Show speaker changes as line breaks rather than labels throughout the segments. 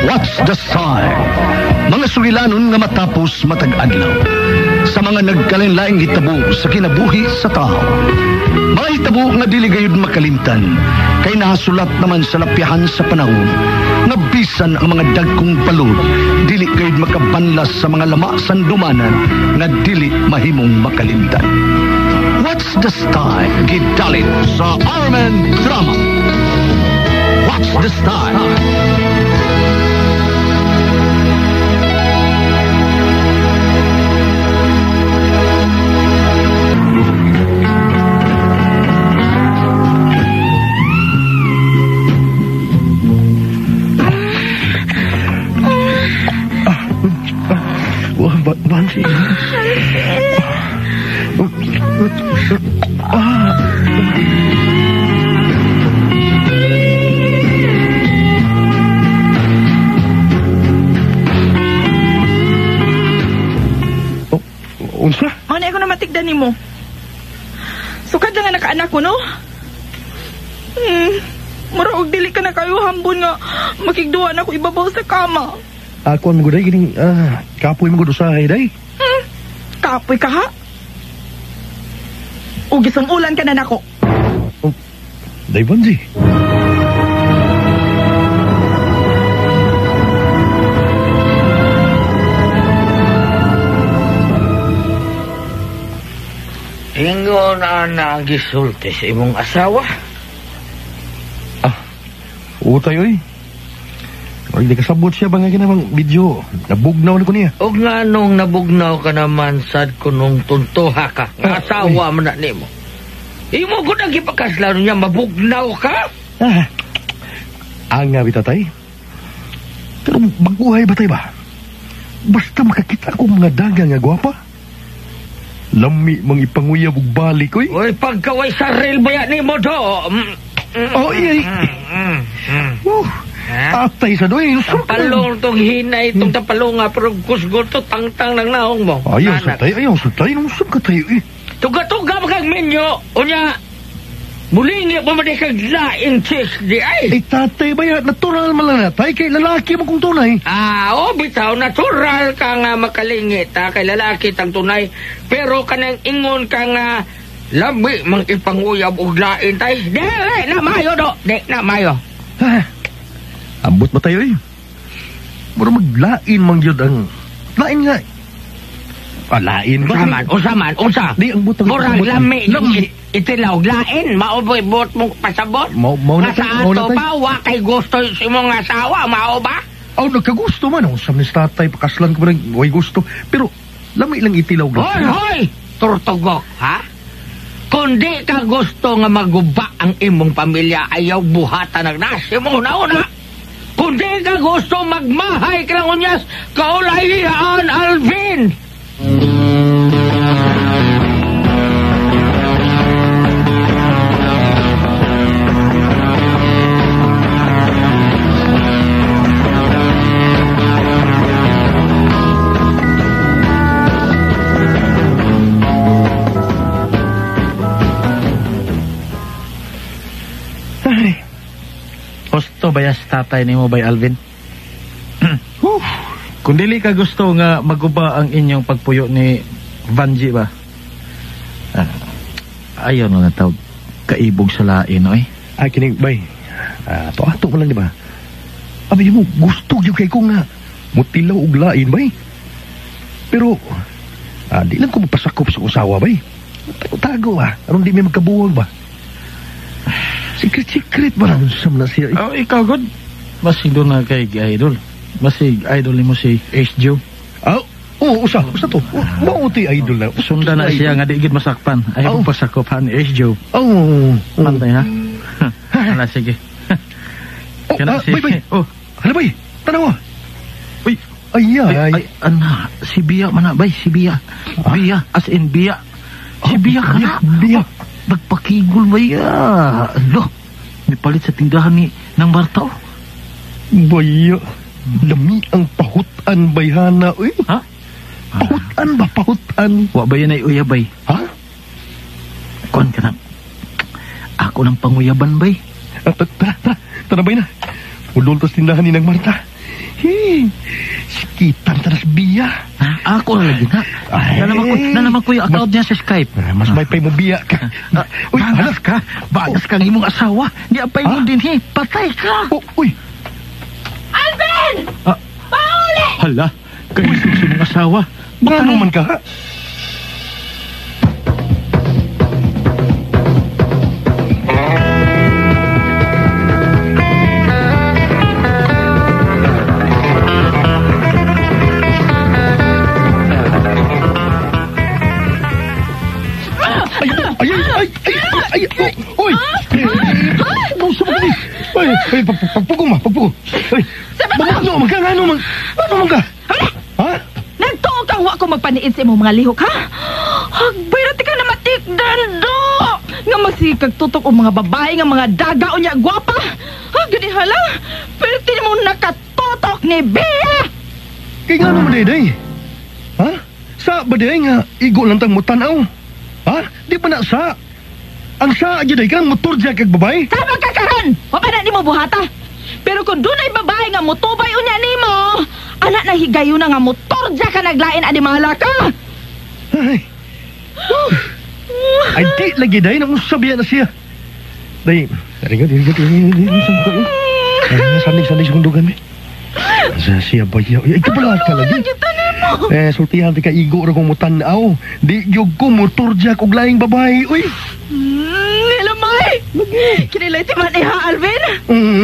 What's the sign? Mga sugilanon nga matapos matag-adlaw. Sa mga nagkalain-laing hitabo sa kinabuhi sa tao. Mga hitabo nga dili gayud makalimtan, kay nahasulat naman sa lapihan sa panahon, nga bisan ang mga dagkong balod, dili gayud makabanlas sa mga lama sandumanan, nga dili mahimong makalimtan. What's the style? Gidalit sa Armen Drama. What's the style?
Bansi. Unsa?
Ano ako na matigdan ni mo? Sukad na nga nakaanak ko, no? Mura og dili ka na kayo hambon nga makigduwa na ako ibabaw sa kama.
Ako ang maguday, gining, kapoy magudo sa hay, day.
Kapoy ka, ha? O gisang ulan ka na nako.
Oh, day, Bansi.
Ingon na nagisulti sa imong asawa?
Utay, oy. Ay, di kasabot siya ba nga ginamang video? Nabugnaw na ko niya.
O nga nung nabugnaw ka naman sad ko nung tuntuha ka. Nga asawa mo na nimo. Imo ko nang ipakaslaro niya, mabugnaw ka?
Ang nga bitatay. Pero magbuhay ba tayo ba? Basta makakita ko mga daga nga gwapa. Lami mang ipanguyab og balik, oy.
Oy, pagkaway sa rail ba yan nimo do?
Oh, iya. Atay sa doy.
Tapalong tong hinay, itong tapalong nga, pero kusgo to, tangtang ng naong mo.
Ayaw sa tayo. Nung saan ka tayo, eh?
Tuga-tuga makag menyo. Unya, muling nga pamaday kag laing chicks di ay.
Tatay ba yan? Natural man lang na. Tayo kay lalaki mo kung tunay.
Bitaw, natural ka nga makalingit, kay lalaki tang tunay. Pero kanang ingon ka nga, labi mang ipanguyab og lain tay. Di na mayo do. Di na mayo.
Ambot ba tayo eh? Mura maglain mang yun ang... Lain nga. Lain ba?
Unsa?
Di, ang butang...
Murag lami. Itilaw, lain. Mauboy bot mong pasabot. Nasa ato pa, wakay gusto si mong asawa. Mao ba?
Nagkagusto man. Sa mis tatay, pakaslan ko ba rin, way gusto. Pero, lami lang itilaw.
Hoy! Turtugok, ha? Kundi ka gusto nga maguba ang imong pamilya, ayaw buhatan ng nasi mo na. Kundi ka gusto magmahay ka lang unyas, kaulayan, Alvin!
Gusto ba yas tatay ni mo bay Alvin? Kung dili ka gusto nga maguba ang inyong pagpuyo ni Vanji ba? Ayaw na natawag kaibog sa lain, oy.
Kinig, bay. Ato mo lang, di ba? Abi mo, gusto yung kay kong nga mutilaw og lain, bay. Pero, di lang ko mapasakop sa usawa, bay. Tago, Anong di may magkabuwag ba? Secret ba lang na siya?
Ikaw, God. Mas doon na kay idol. Mas idol mo si Ace Joe.
Usa to. Mauti idol na.
Sunda na siya nga di gid masakpan. Ayaw pasakopan ni Ace Joe. Pantay, ha? Hala, sige.
Bay. Hala, bay. Tanawa. Uy. Ay,
si Bia man bay, si Bia. Bia, as in Bia. Si Bia ka na.
Bia.
Nagpakigol ba Lo, may palit sa tindahan ng Bartaw.
Baya, lami ang pahutan bayhana, uy.
Ha?
Pahutan ba, pahutan?
Wa ba yan ay uyabay?
Ha?
Kon ka na. Ako ng panguyaban, bay.
Tara, bay na. Udol tas tindahan ni ng Marta. Sikitan taras biya.
Ako na lagi na. Nalaman ko yung account niya sa Skype.
Mas may pay mo biya ka.
Uy, bagas ka. Bagas ka ng imong asawa. Di apay mo din, patay ka.
Uy.
Alvin! Pauli!
Hala, kayo sa imong asawa.
Ano man ka? Oy! Mausa mo ka ni! Ay, pagpugong ma, pagpugong! Ay, ano man ka? Ha?
Nagtuog kang wa ko magpaniid sa imong mga lihok, ha? Hagbay ka na matikdan, do! Nga masikag tutok o mga babae nga mga daga o niya gwapa! Ha, gani hala! Pero tini mo nakatutok ni Bea!
Kaya nga naman day. Ha? Sa ba day nga igo lang tang mutanaw? Ha? Di ba na sa? Ang sa aja day kang motor dyan kag babae?
Tama ka karon! Wapa na ni mo buhata! Pero kung doon ay babae nga motubay unya ni mo, anak na higayon na nga motor dyan ka naglain adi mahala ka!
Ay. Ay, di lagi day nang sabihan na siya. Day, ringat. Sandig sa kundugan mi. Sa siya ba yaw? Ay, kapalat ka lagi. Sultihan di ka igo ra kong mutanaw. Di yung ko motor dyan kong laing babae, uy.
Nilamay! Kinilay ti man iha, Alvin?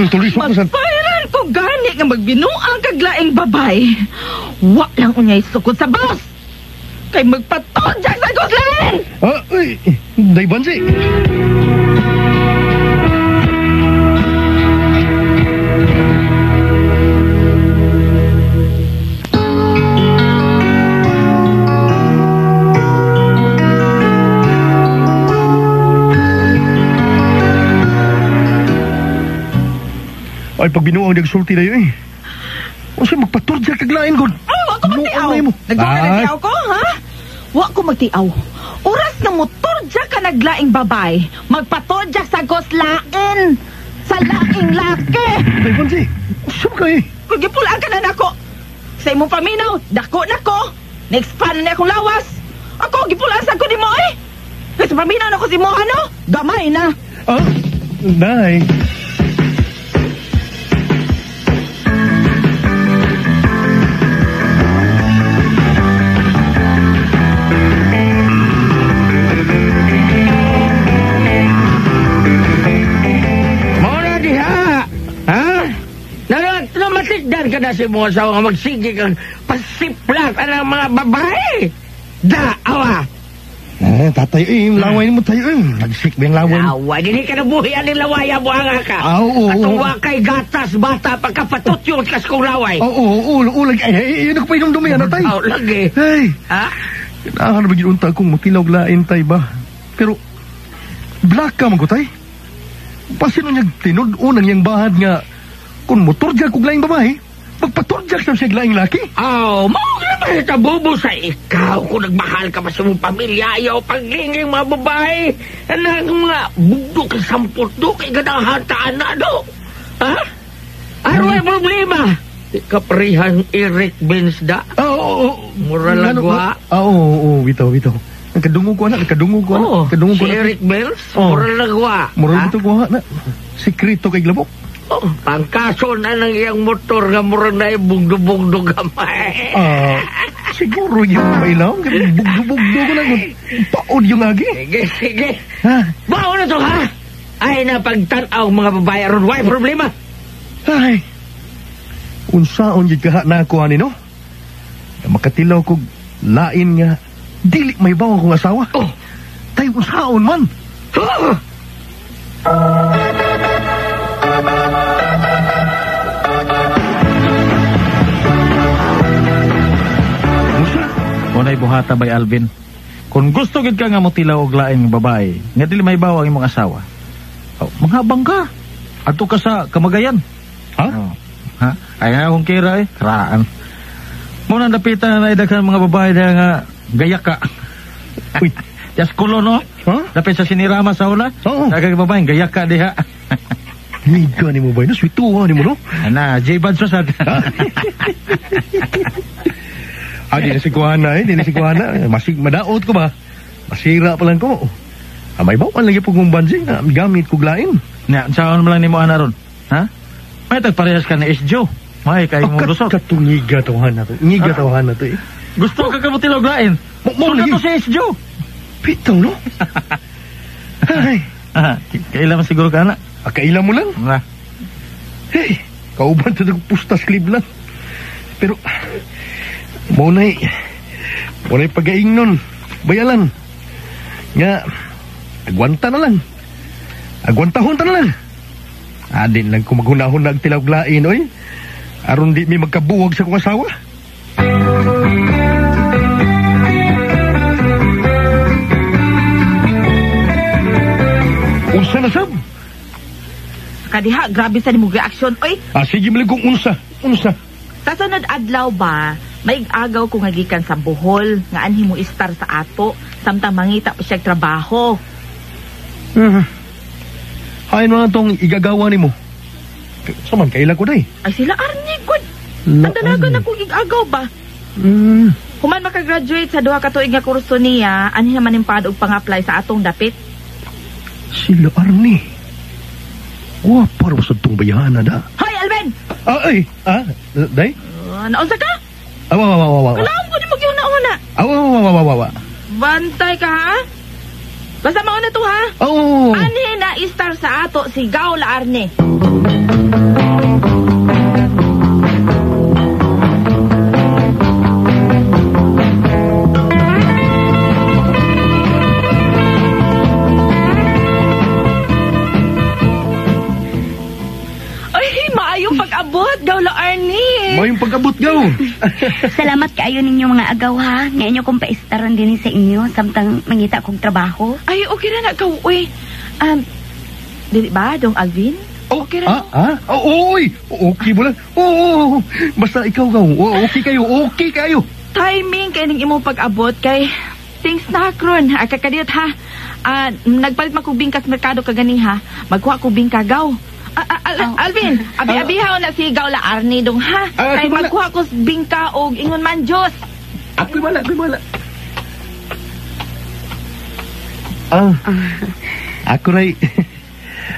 Tuloy sa kusan.
Magpairan ko gani nga magbinuang kaglaing babay. Wa lang unyay sukod sa boss! Kay magpatodjak sa guslan!
Uy, day bansi. Ay, pag binuang nagsulti na yun O siya magpaturja kaglain, God.
Wa ko magtiaw. Nagtiaw ko, ha? Wa ko magtiaw. Oras na motorja ka naglaing babay. Magpaturja sa goslain. Sa laing laki.
Day, Bonsi. Saan ka
Gipulaan ka na nako. Sa imong paminaw, dako nako. Next pan na akong lawas. Ako, gipulaan sa ko ni mo, eh. Kasi paminaw na ko si mo, ano? Gamay na.
Day.
Matikdan ka na si mo asawa nga magsige kang pasiplat ang mga babae. Awa.
Tatay, laway mo tayo, nagsik ba yung laway?
Laway, hindi ka nabuhian ni lawaya mo nga ka.
Oo.
Atong wakay gatas, bata, pagkapatot yung kas kong laway.
Oo, ay, yun ako pa inumdumi, ano tay?
Oo, lagi.
Hey,
ha?
Kinaahan na ba ginunta kong matilaw lain tay ba? Pero, black ka man ko tay. Pasino niya tinud unang yung bahad nga kung motorjak kong laing babae, magpatorjak sa siya laing laki.
Mawag na tabubo sa ikaw kung nagmahal ka pa sa mong pamilya, ayaw paglinging mga babae. Anang mga bugdo kay sampot do, kay ganang hataan na do. Ha? Ano ay problema? Ikaparihang Eric Benz da?
Oo.
Muralagwa?
Oo, bitaw. Nagkadungog ko na.
Si Eric Benz? Muralagwa?
Muralagwa ko na. Sikrito kay Glabok.
Pangkaso na ng iyang motor nga murang na bugdo-bugdo gamay.
Siguro yung mailaw. Bugdo-bugdo ko lang. Paod yung agi.
Sige. Bao na to, ha? Ay, napagtanaw mga babae ron. Why problema?
Ay, unsaon yung kaha na ako, no? Makatilaw ko lain nga. Dili may bawa kong asawa. Tayo unsaon man.
Unay buhata bay Alvin. Kung gusto gid ka nga motilaw og laing babae, nga dili may bawa ang imong asawa. Manghabang ka. Adto ka sa Kamagayan. Ha? Ha? Ay nga akong kira kraan. Mo nang dapitan na daghang mga babae na nga gayak ka. Uy, just kulo no? Dapit sa sinirama sa una. Daghang babae gayak ka diha.
Niga ni mo ba? Naswituha ni mo, no?
Ana, J-Buds masad.
Di na si Kuhana di na si Kuhana. Masig, madaot ko ba? Masira pa lang ko. May bawal lagi po kong bansi na gamit ko glain.
Nya, saan mo lang ni mo ana ron? Ha? May tagparehas ka na SJO. May kayo mong lusot.
Katong ngiga tawahan na to. Ngiga tawahan na to eh.
Gusto ka kabutilaw glain.
Mo lagi.
Suka to si SJO.
Pitaw, no? Ay.
Kailan siguro ka na?
Kailan mo lang?
Na.
Hey, kauban ito ng pustas Cleveland. Pero, muna'y pag-aing nun. Bayalan. Nga, agwanta na lang. Agwantahon ta na lang. Adin lang kung maghunahon na agtilaw-glain, oy. Aron di may magkabuwag sa kong asawa. Unsa na sab?
Kadiha, grabe sa nimong reaksyon. Oy,
Sige mo lang kung unsa.
sa sunod adlaw ba, may agaw ko nga gikan sa Bohol, nga anhi mo istar sa ato, samtang mangita pa siya trabaho.
Hain mo na itong igagawa ni mo. Saman, kaila ko day.
Ay sila Arnie, good.
La-
Ang dalagan akong igagaw ba? Human makagraduate sa duha ka tuig nga kurso niya, anhi naman impad og pang-apply sa atong dapit.
Sila Arnie. Parang sa itong bayana da.
Hoy, Alvin!
Day?
Naunsa ka?
Awa.
Kailangan ko di mag-una-una.
Awa.
Bantay ka, ha? Basta mauna to, ha? Anhi na istar sa ato si Gaula Arne. Pag-abot, Gaula Arnie.
May yung pag-abot, gaw.
Salamat kaayo ninyo mga agaw ha. Ngayon nyo kong paistaran din sa inyo samtang mangita kong trabaho.
Ay, okay na ikaw, uy. Dili ba, Dong Alvin? Okay na.
Oy, okay mo lang. Oo, basta ikaw, gaw. Okay kayo.
Timing kay ning imong pag-abot kay things na kron. Kakadiyot ha. Nagpalit makubing ka sa merkado kagani ha. Magkuha kubing ka, gaw. Alvin, abi-abihaw na si Gaula Arnie dong ha. Kay magkuha ko bingka og ingon man Diyos.
Ako'y wala. Ako ray.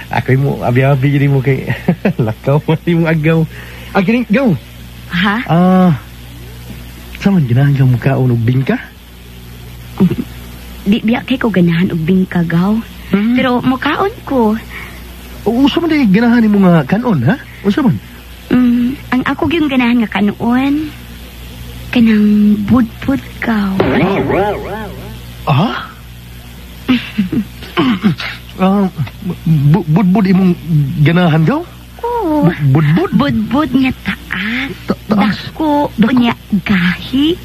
Ako'y mo, abi-abi yun mo kay lakaw mo yung agaw. Kining, gaw.
Ha?
Saman ginahan kang mukhaon og bingka?
Di biya kay ko ganahan og bingka gaw. Pero mukhaon ko.
Usa man day ganahan mo nga kanon, ha? Usa man?
Ang ako yung ganahan nga kanoon, kanang budpud gaw.
Budbud imong ganahan gaw?
Oo.
Budbud?
Budbud nga taas.
Taas?
Dako, unya gahi.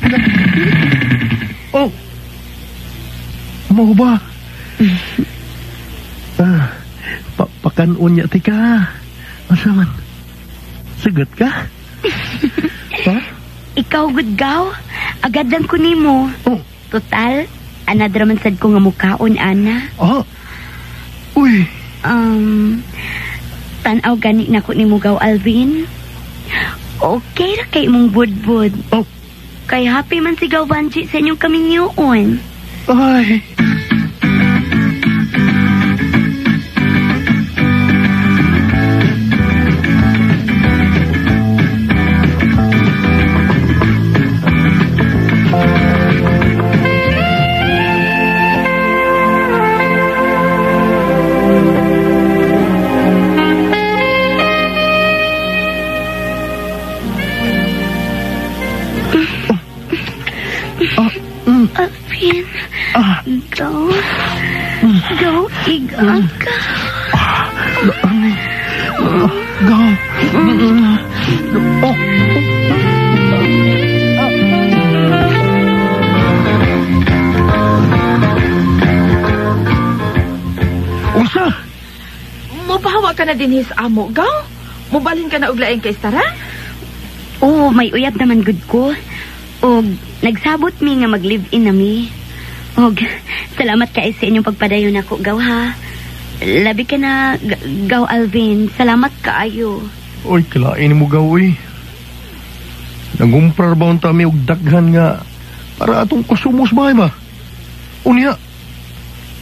Mau ba? Pakanon niya, tika. Asa man? Sagot ka? Ha?
Ikaw, good gaw. Agad lang ko nimo. Total, anadraman sad ko nga mukhaon, ana.
Uy.
Tanaw gani na ko nimo gaw, Alvin. Okay ra kay mong budbud. Kay happy man si gaw Banji sa inyong kaminyoon.
Ay.
Alvin, go, igang ka.
Unsa?
Mupahawa ka na din his amo, gaw? Mubalhin ka na og laing kay Stara?
Oo, may uyab naman good ko. Og nagsabot mi nga mag-live-in na mi. Og salamat kay sa inyong pagpadayon ako, gaw ha. Labi ka na, Gaw Alvin. Salamat kaayo.
Oy, kilain mo gawi. Nangumprar ba ang tami og daghan nga para atong kusumos ba, ba? Unya,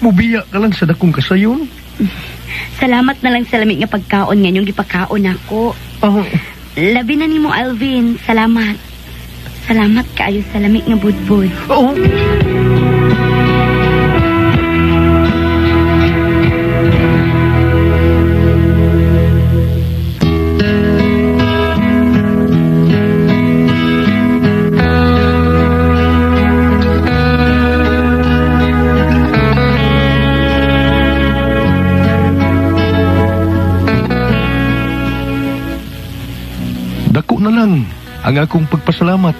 mubiya ka lang sa dakong kasayon.
Salamat na lang sa lamig nga pagkaon nga yung gipakaon ako.
Oh.
Labi na ni mo, Alvin. Salamat. Salamat kaayo sa lamig nga budbud.
Oh. Dako na lang ang akong pagpasalamat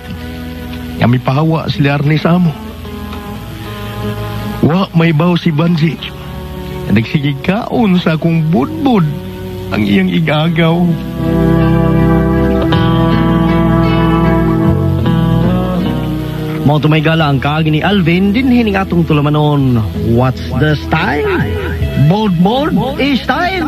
nga mipahawa si Arne sa amo. Wa may baw si Banji na nagsigig kaon sa akong budbud ang iyang igagaw.
Mao to may gala ang kaagi ni Alvin din hining atong tulamanon. What's the style? Bold is style.